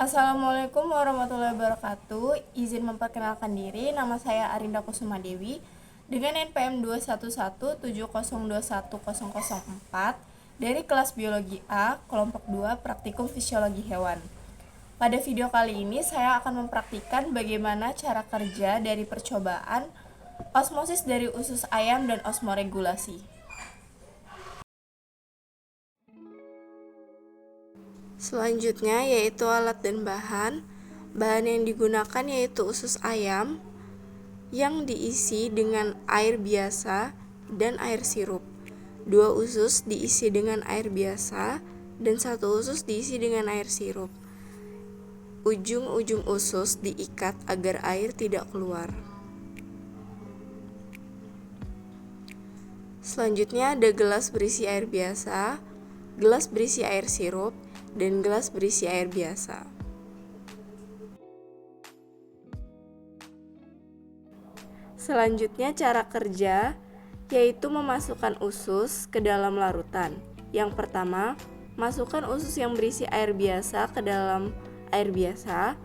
Assalamualaikum warahmatullahi wabarakatuh. Izin memperkenalkan diri, nama saya Arinda Kusuma Dewi dengan NPM 21170210004 dari kelas Biologi A, kelompok 2, Praktikum Fisiologi Hewan. Pada video kali ini saya akan mempraktikkan bagaimana cara kerja dari percobaan osmosis dari usus ayam dan osmoregulasi. Selanjutnya yaitu alat dan bahan. Bahan yang digunakan yaitu usus ayam yang diisi dengan air biasa dan air sirup. 2 usus diisi dengan air biasa dan 1 usus diisi dengan air sirup. Ujung-ujung usus diikat agar air tidak keluar. Selanjutnya ada gelas berisi air biasa, gelas berisi air sirup, dan gelas berisi air biasa. Selanjutnya cara kerja yaitu memasukkan usus ke dalam larutan. Yang pertama, masukkan usus yang berisi air biasa ke dalam air biasa.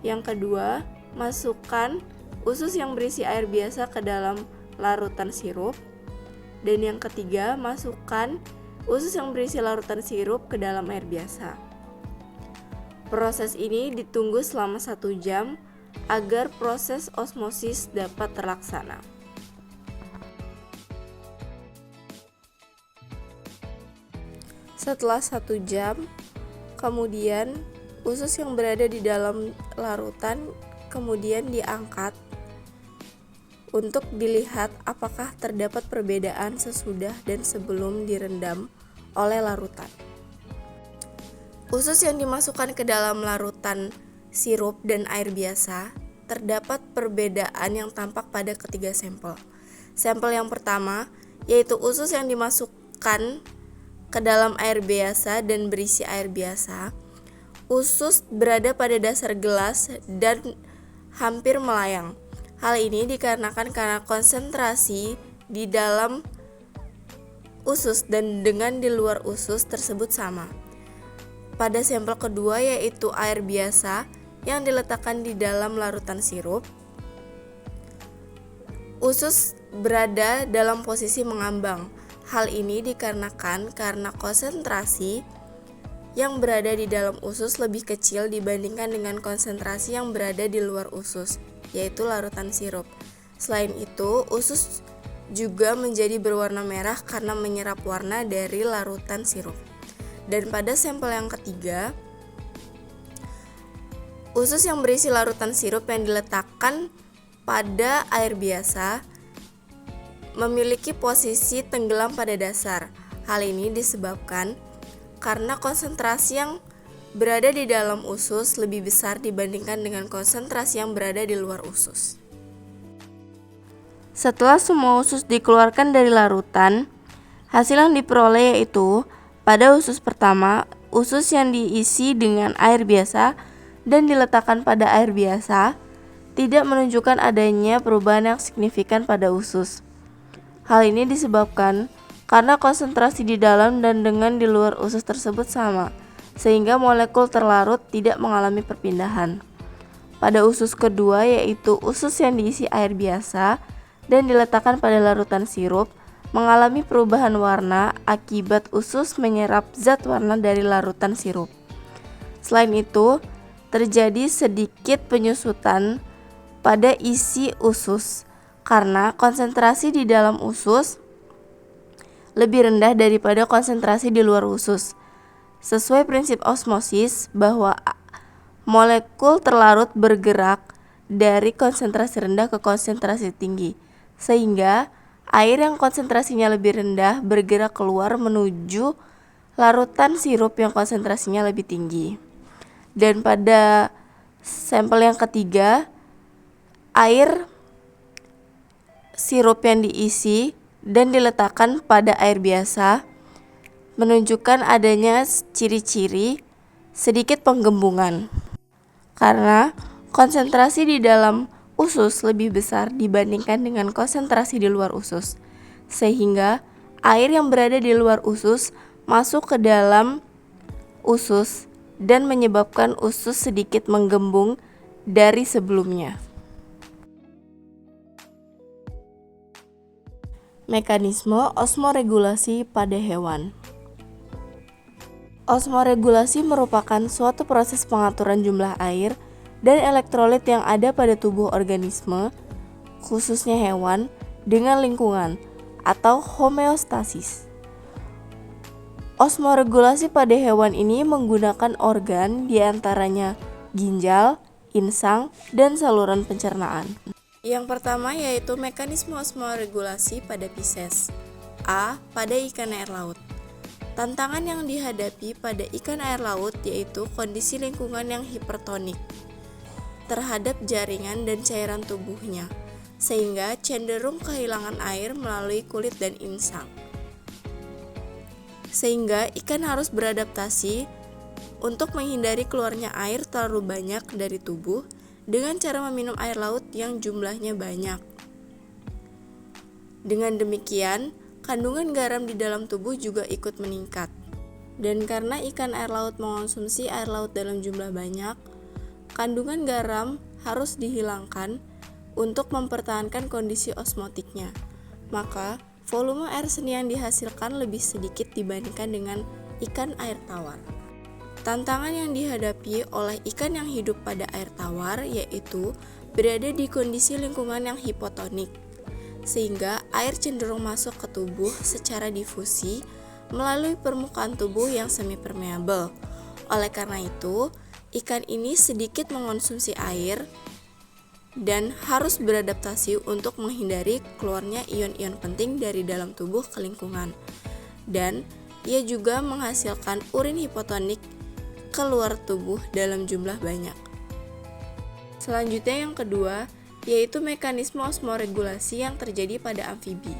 Yang kedua, masukkan usus yang berisi air biasa ke dalam larutan sirup. Dan yang ketiga, masukkan usus yang berisi larutan sirup ke dalam air biasa. Proses ini ditunggu selama 1 jam agar proses osmosis dapat terlaksana. Setelah 1 jam, kemudian usus yang berada di dalam larutan kemudian diangkat untuk dilihat apakah terdapat perbedaan sesudah dan sebelum direndam oleh larutan. Usus yang dimasukkan ke dalam larutan sirup dan air biasa, terdapat perbedaan yang tampak pada ketiga sampel. Sampel yang pertama, yaitu usus yang dimasukkan ke dalam air biasa dan berisi air biasa. Usus berada pada dasar gelas dan hampir melayang. Hal ini dikarenakan karena konsentrasi di dalam usus dan dengan di luar usus tersebut sama. Pada sampel kedua yaitu air biasa yang diletakkan di dalam larutan sirup, usus berada dalam posisi mengambang. Hal ini dikarenakan karena konsentrasi yang berada di dalam usus lebih kecil dibandingkan dengan konsentrasi yang berada di luar usus, yaitu larutan sirup. Selain itu, usus juga menjadi berwarna merah karena menyerap warna dari larutan sirup. Dan pada sampel yang ketiga, usus yang berisi larutan sirup yang diletakkan pada air biasa memiliki posisi tenggelam pada dasar. Hal ini disebabkan karena konsentrasi yang berada di dalam usus lebih besar dibandingkan dengan konsentrasi yang berada di luar usus. Setelah semua usus dikeluarkan dari larutan, hasil yang diperoleh yaitu pada usus pertama, usus yang diisi dengan air biasa dan diletakkan pada air biasa tidak menunjukkan adanya perubahan yang signifikan pada usus. Hal ini disebabkan karena konsentrasi di dalam dan dengan di luar usus tersebut sama, sehingga molekul terlarut tidak mengalami perpindahan. Pada usus kedua yaitu usus yang diisi air biasa dan diletakkan pada larutan sirup, mengalami perubahan warna akibat usus menyerap zat warna dari larutan sirup. Selain itu, terjadi sedikit penyusutan pada isi usus karena konsentrasi di dalam usus lebih rendah daripada konsentrasi di luar usus. Sesuai prinsip osmosis bahwa molekul terlarut bergerak dari konsentrasi rendah ke konsentrasi tinggi, sehingga air yang konsentrasinya lebih rendah bergerak keluar menuju larutan sirup yang konsentrasinya lebih tinggi. Dan pada sampel yang ketiga, air sirup yang diisi dan diletakkan pada air biasa menunjukkan adanya ciri-ciri sedikit penggembungan karena konsentrasi di dalam usus lebih besar dibandingkan dengan konsentrasi di luar usus, sehingga air yang berada di luar usus masuk ke dalam usus dan menyebabkan usus sedikit menggembung dari sebelumnya. Mekanisme osmoregulasi pada hewan. Osmoregulasi merupakan suatu proses pengaturan jumlah air dan elektrolit yang ada pada tubuh organisme, khususnya hewan, dengan lingkungan atau homeostasis. Osmoregulasi pada hewan ini menggunakan organ diantaranya ginjal, insang, dan saluran pencernaan. Yang pertama yaitu mekanisme osmoregulasi pada Pisces. A. Pada ikan air laut. Tantangan yang dihadapi pada ikan air laut yaitu kondisi lingkungan yang hipertonik terhadap jaringan dan cairan tubuhnya, sehingga cenderung kehilangan air melalui kulit dan insang. Sehingga ikan harus beradaptasi untuk menghindari keluarnya air terlalu banyak dari tubuh dengan cara meminum air laut yang jumlahnya banyak. Dengan demikian, kandungan garam di dalam tubuh juga ikut meningkat. Dan karena ikan air laut mengonsumsi air laut dalam jumlah banyak, kandungan garam harus dihilangkan untuk mempertahankan kondisi osmotiknya. Maka, volume air seni yang dihasilkan lebih sedikit dibandingkan dengan ikan air tawar. Tantangan yang dihadapi oleh ikan yang hidup pada air tawar yaitu berada di kondisi lingkungan yang hipotonik, sehingga air cenderung masuk ke tubuh secara difusi melalui permukaan tubuh yang semi-permeabel. Oleh karena itu, ikan ini sedikit mengonsumsi air dan harus beradaptasi untuk menghindari keluarnya ion-ion penting dari dalam tubuh ke lingkungan. Dan ia juga menghasilkan urin hipotonik keluar tubuh dalam jumlah banyak. Selanjutnya yang kedua, yaitu mekanisme osmoregulasi yang terjadi pada amfibi.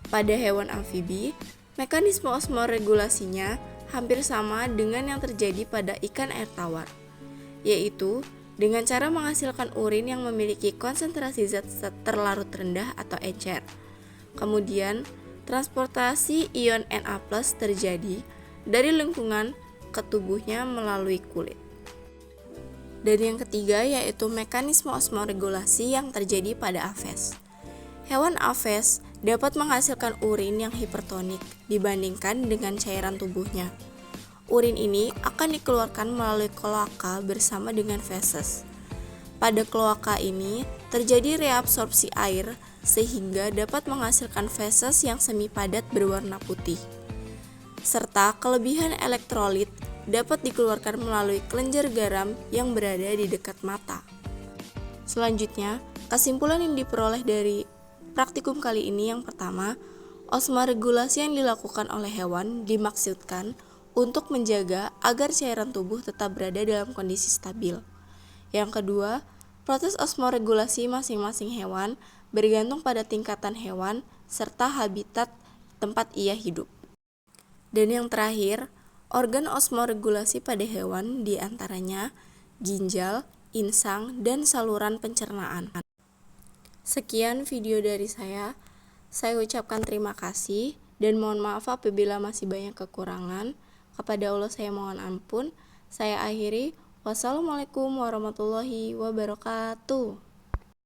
Pada hewan amfibi, mekanisme osmoregulasinya hampir sama dengan yang terjadi pada ikan air tawar, yaitu dengan cara menghasilkan urin yang memiliki konsentrasi zat terlarut rendah atau encer. Kemudian, transportasi ion Na+ terjadi dari lingkungan ke tubuhnya melalui kulit. Dan yang ketiga yaitu mekanisme osmoregulasi yang terjadi pada aves. Hewan aves dapat menghasilkan urin yang hipertonik dibandingkan dengan cairan tubuhnya. Urin ini akan dikeluarkan melalui kloaka bersama dengan feses. Pada kloaka ini terjadi reabsorpsi air sehingga dapat menghasilkan feses yang semi padat berwarna putih. Serta kelebihan elektrolit dapat dikeluarkan melalui kelenjar garam yang berada di dekat mata. Selanjutnya, kesimpulan yang diperoleh dari praktikum kali ini yang pertama, osmoregulasi yang dilakukan oleh hewan dimaksudkan untuk menjaga agar cairan tubuh tetap berada dalam kondisi stabil. Yang kedua, proses osmoregulasi masing-masing hewan bergantung pada tingkatan hewan serta habitat tempat ia hidup. Dan yang terakhir, organ osmoregulasi pada hewan diantaranya ginjal, insang, dan saluran pencernaan. Sekian video dari saya ucapkan terima kasih dan mohon maaf apabila masih banyak kekurangan. Kepada Allah saya mohon ampun. Saya akhiri. Wassalamualaikum warahmatullahi wabarakatuh.